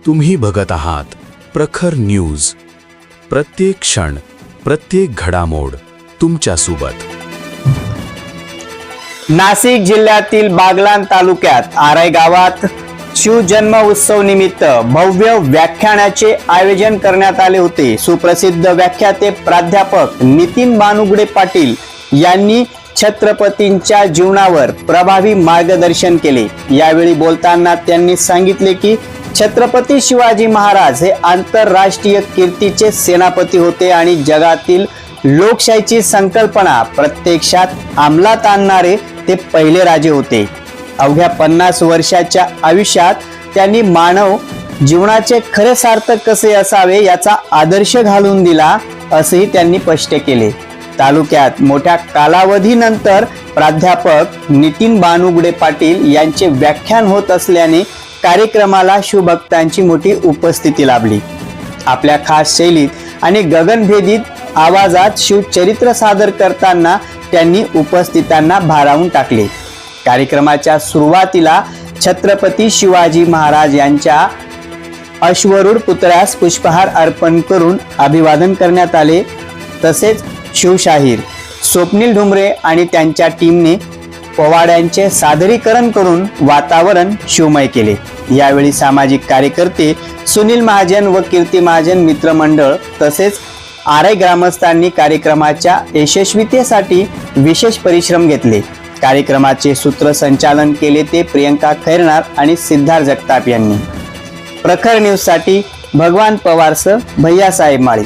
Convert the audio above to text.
तुम्ही बघत आहात प्रखर न्यूज. प्रत्येक क्षण, प्रत्येक घडामोड तुमच्या सोबत. नाशिक जिल्ह्यातील बागलाण तालुक्यात आराई गावात शिवजन्म उत्सव निमित्त भव्य व्याख्यानाचे आयोजन करण्यात आले होते. सुप्रसिद्ध व्याख्याते प्राध्यापक नितीन बानुगडे पाटील यांनी छत्रपतींच्या जीवनावर प्रभावी मार्गदर्शन केले. यावेळी बोलताना त्यांनी सांगितले की छत्रपती शिवाजी महाराज हे आंतरराष्ट्रीय कीर्तीचे सेनापती होते आणि जगातील लोकशाहीची संकल्पना प्रत्यक्षात अंमलात आणणारे ते पहिले राजे होते. अवघ्या 50 वर्षाच्या आयुष्यात त्यांनी मानव जीवनाचे खरे सार्थक कसे असावे याचा आदर्श घालून दिला असेही त्यांनी स्पष्ट केले. तालुक्यात मोठ्या कालावधीनंतर प्राध्यापक नितीन बानुगडे पाटील यांचे व्याख्यान होत असल्याने कार्यक्रमाला शिवभक्तांची मोठी उपस्थिती लाभली. आपल्या खास शैलीत आणि गगनभेदीत आवाजात शिवचरित्र सादर करताना त्यांनी उपस्थितांना भारावून टाकले. कार्यक्रमाच्या सुरुवातीला छत्रपती शिवाजी महाराज यांच्या अश्वरूढ पुतळ्यास पुष्पहार अर्पण करून अभिवादन करण्यात आले. तसेच शिवशाहीर स्वप्नील ढुमरे आणि त्यांच्या टीमने पोवाड्यांचे सादरीकरण करून वातावरण शिवमय केले. यावेळी सामाजिक कार्यकर्ते सुनील महाजन व कीर्ती महाजन मित्रमंडळ तसेच आराई ग्रामस्थांनी कार्यक्रमाच्या यशस्वीतेसाठी विशेष परिश्रम घेतले. कार्यक्रमाचे सूत्रसंचालन केले ते प्रियंका खैरनार आणि सिद्धार्थ जगताप यांनी. प्रखर न्यूज साठी भगवान पवारसह भैयासाहेब माळी.